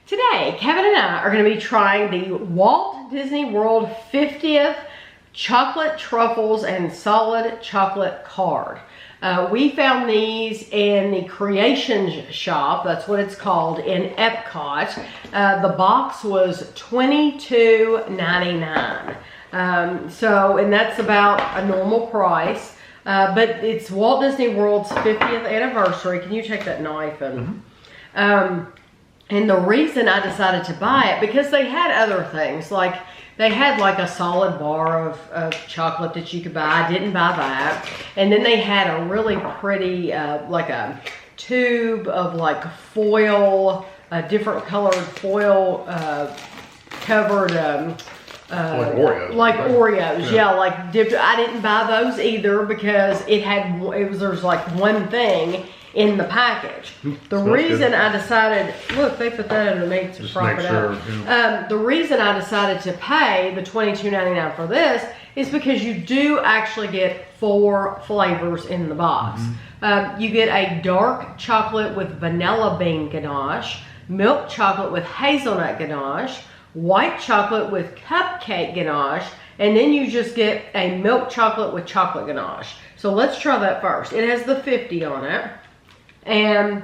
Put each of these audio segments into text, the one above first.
Today, Kevin and I are going to be trying the Walt Disney World 50th Chocolate Truffles and Solid Chocolate Card. We found these in the Creations Shop, that's what it's called, in Epcot. The box was $22.99. And that's about a normal price. But it's Walt Disney World's 50th anniversary. Can you check that knife? And the reason I decided to buy it, because they had other things, like they had like a solid bar of chocolate that you could buy. I didn't buy that. And then they had a really pretty, like a tube of like foil, different colored foil covered, like Oreos. Like Oreos, yeah. Like dipped. I didn't buy those either because there's like one thing in the package. The reason I decided, look, they put that underneath to prop it up. The reason I decided to pay the $22.99 for this is because you do actually get 4 flavors in the box. You get a dark chocolate with Vanilla Bean Ganache, milk chocolate with Hazelnut Ganache, white chocolate with Cupcake Ganache, and then you just get a milk chocolate with Chocolate Ganache. So let's try that first. It has the 50 on it. And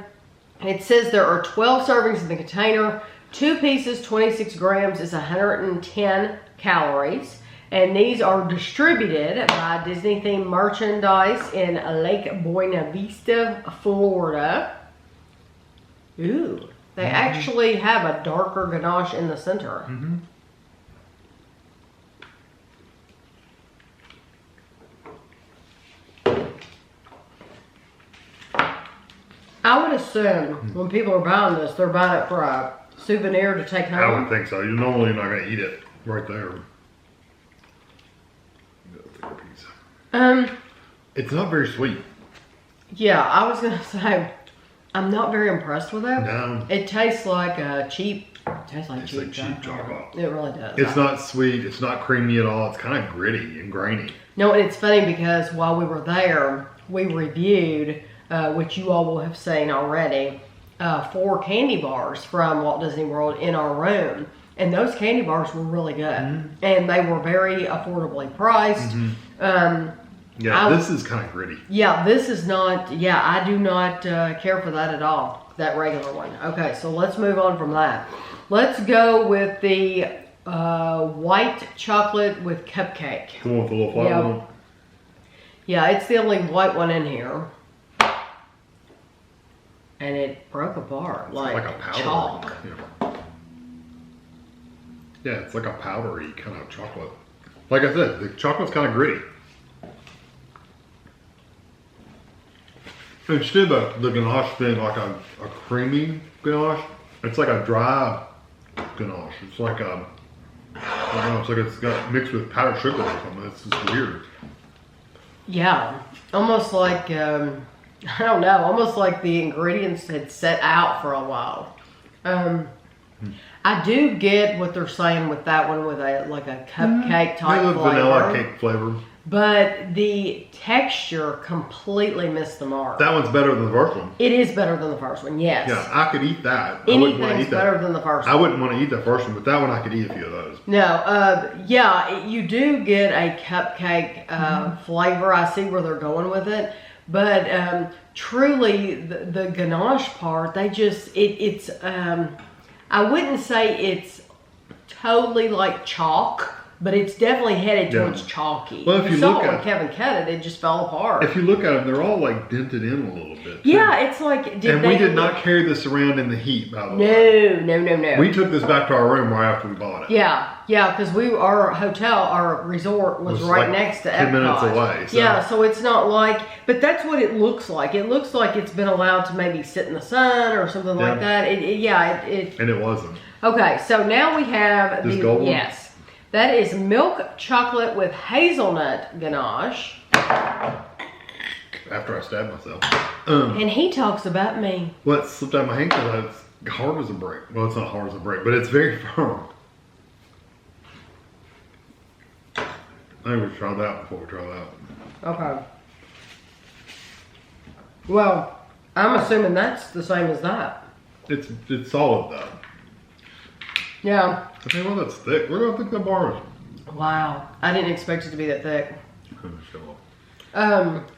it says there are 12 servings in the container. 2 pieces, 26 grams is 110 calories. And these are distributed by Disney themed merchandise in Lake Buena Vista, Florida. Ooh, they actually have a darker ganache in the center. I would assume when people are buying this, they're buying it for a souvenir to take home. I would think so. You're normally not going to eat it right there. It's not very sweet. Yeah, I was going to say, I'm not very impressed with it. No. It tastes like cheap. It tastes like cheap chocolate. It really does. It's not sweet. It's not creamy at all. It's kind of gritty and grainy. No, and it's funny because while we were there, we reviewed, which you all will have seen already, 4 candy bars from Walt Disney World in our room. And those candy bars were really good. And they were very affordably priced. This is kind of gritty. Yeah, this is not, I do not care for that at all, that regular one. Okay, so let's move on from that. Let's go with the white chocolate with Cupcake. The one with the little flower on it? Yeah, it's the only white one in here. And it broke apart like a powder. chalk. Yeah, it's like a powdery kind of chocolate. Like I said, the chocolate's kind of gritty. Instead of the ganache being like a creamy ganache, it's like a dry ganache. It's like a, I don't know, it's like it's got mixed with powdered sugar or something. It's just weird. Yeah, almost like, I don't know, almost like the ingredients had set out for a while. I do get what they're saying with that one with a cupcake type flavor. Vanilla cake flavor. But the texture completely missed the mark. That one's better than the first one. It is better than the first one, yes. Yeah, I could eat that. Anything's better than the first one. I wouldn't want to eat the first one, but that one I could eat a few of those. No, you do get a cupcake flavor. I see where they're going with it. But truly, the ganache part, they just, it's I wouldn't say it's totally like chalk, but it's definitely headed towards chalky. Well, if you saw look when at Kevin cut it, it just fell apart. If you look at them, they're all like dented in a little bit. Yeah, it's like. We did not carry this around in the heat, by the way. No. We took this back to our room right after we bought it. Yeah, because our resort was right next to Epcot. 10 minutes away. So. Yeah, so it's not like, but that's what it looks like. It looks like it's been allowed to maybe sit in the sun or something like that. And it wasn't. Okay, so now we have this gold one? Yes. That is milk chocolate with hazelnut ganache. After I stabbed myself. And he talks about me. Well, it slipped out of my hand because it's hard as a brick. Well, it's not hard as a brick, but it's very firm. I think we should try that before we try that. Okay. Well, I'm assuming that's the same as that. It's solid though. Yeah. I tell you what, that's thick. Where do I think that bar is? Wow. I didn't expect it to be that thick. Show up.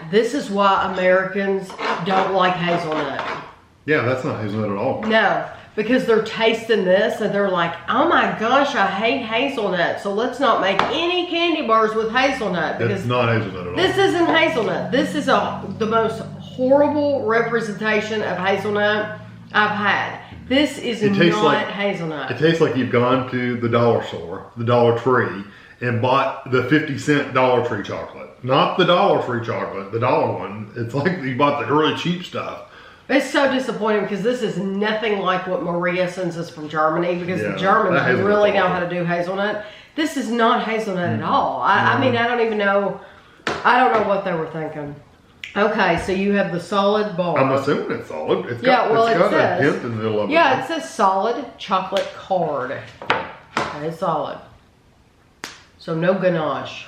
This is why Americans don't like hazelnut. Yeah, that's not hazelnut at all. No, because they're tasting this and they're like, oh my gosh, I hate hazelnut. So let's not make any candy bars with hazelnut. Because it's not hazelnut at all. this isn't hazelnut. This is the most horrible representation of hazelnut I've had. This is not hazelnut. It tastes like you've gone to the dollar store, the Dollar Tree, and bought the 50-cent Dollar Tree chocolate. Not the Dollar Tree chocolate, the dollar one. It's like you bought the really cheap stuff. It's so disappointing because this is nothing like what Maria sends us from Germany, because the Germans really know how to do hazelnut. This is not hazelnut at all. I mean, I don't even know. I don't know what they were thinking. Okay, so you have the solid bar. I'm assuming it's solid. It's got, it's got a dent in the middle of it. Yeah, it says solid chocolate card. Okay, solid. So no ganache.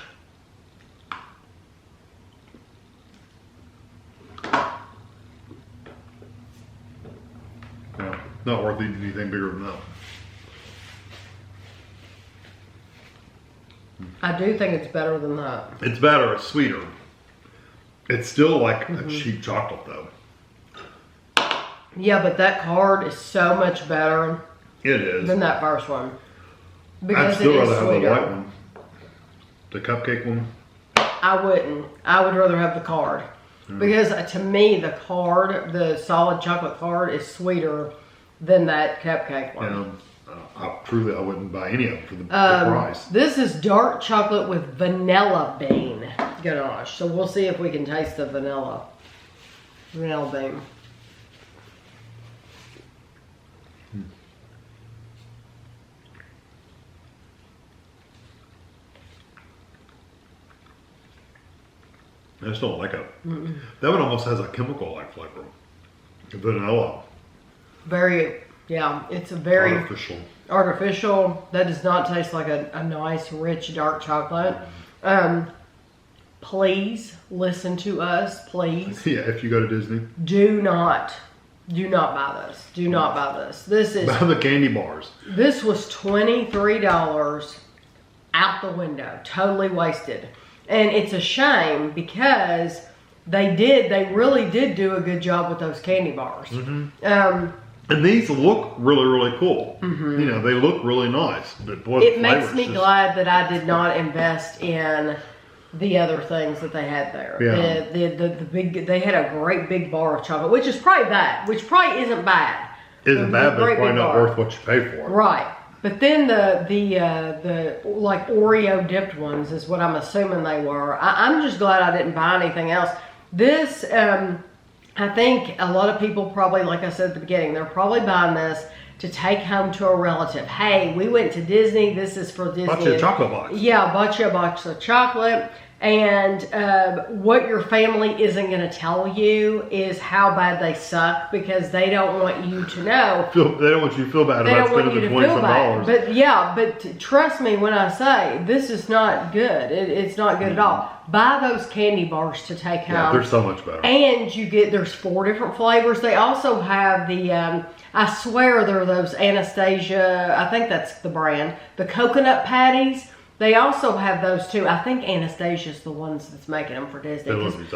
Yeah, not worth eating anything bigger than that. I do think it's better than that. It's better. It's sweeter. It's still like a cheap chocolate, though. Yeah, but that card is so much better. It is. Than that first one. I'd still rather have the white one. The cupcake one. I wouldn't. I would rather have the card. Because to me, the card, the solid chocolate card, is sweeter than that cupcake one. Truly, I wouldn't buy any of them for the price. This is dark chocolate with vanilla bean ganache. So we'll see if we can taste the vanilla bean. I just don't like it. That one almost has a chemical-like flavor. Vanilla. Very, yeah, it's a very artificial. That does not taste like a nice, rich, dark chocolate. Please listen to us, please. Yeah, if you go to Disney. Do not buy this. Do not buy this. This is... Buy the candy bars. This was $23 out the window. Totally wasted. And it's a shame because they really did do a good job with those candy bars. And these look really, really cool. You know, they look really nice. But boy, it makes me glad that I did not invest in the other things that they had there. Yeah. The big, they had a great big bar of chocolate, which is probably bad, which probably isn't bad. Isn't bad, but it's probably not worth what you pay for. Right. But then the like Oreo dipped ones is what I'm assuming they were. I'm just glad I didn't buy anything else. This, I think a lot of people probably, like I said at the beginning, they're probably buying this to take home to a relative. Hey, we went to Disney. This is for Disney. Bought you a chocolate box. Yeah, bought you a box of chocolate. And what your family isn't going to tell you is how bad they suck, because they don't want you to know. They don't want you to feel bad about spending the $20. But yeah, but trust me when I say this is not good. It's not good at all. Buy those candy bars to take home. Yeah, they're so much better. And there's 4 different flavors. They also have the, I swear they're those Anastasia, I think that's the brand, the coconut patties. They also have those too. I think Anastasia's the ones that's making them for Disney.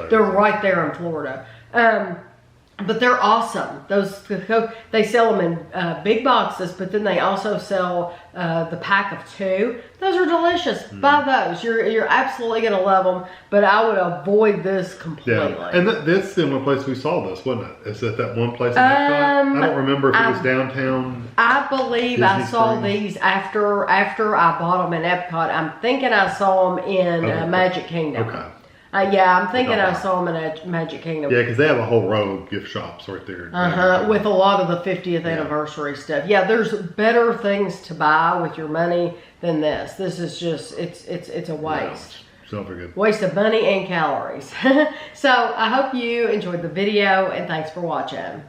They're right there in Florida. But they're awesome. They sell them in big boxes, but then they also sell the pack of 2. Those are delicious. Buy those. You're absolutely going to love them, but I would avoid this completely. Yeah. And that's the only place we saw this, wasn't it? Is that one place in Epcot? I don't remember if it was downtown. I believe Disney I saw these after I bought them in Epcot. I'm thinking I saw them in Magic Kingdom. Okay. Yeah, I'm thinking I saw them in Magic Kingdom. Yeah, because they have a whole row of gift shops right there. With a lot of the 50th anniversary stuff. Yeah, there's better things to buy with your money than this. This is just, it's a waste. No, good. Waste of money and calories. So I hope you enjoyed the video, and thanks for watching.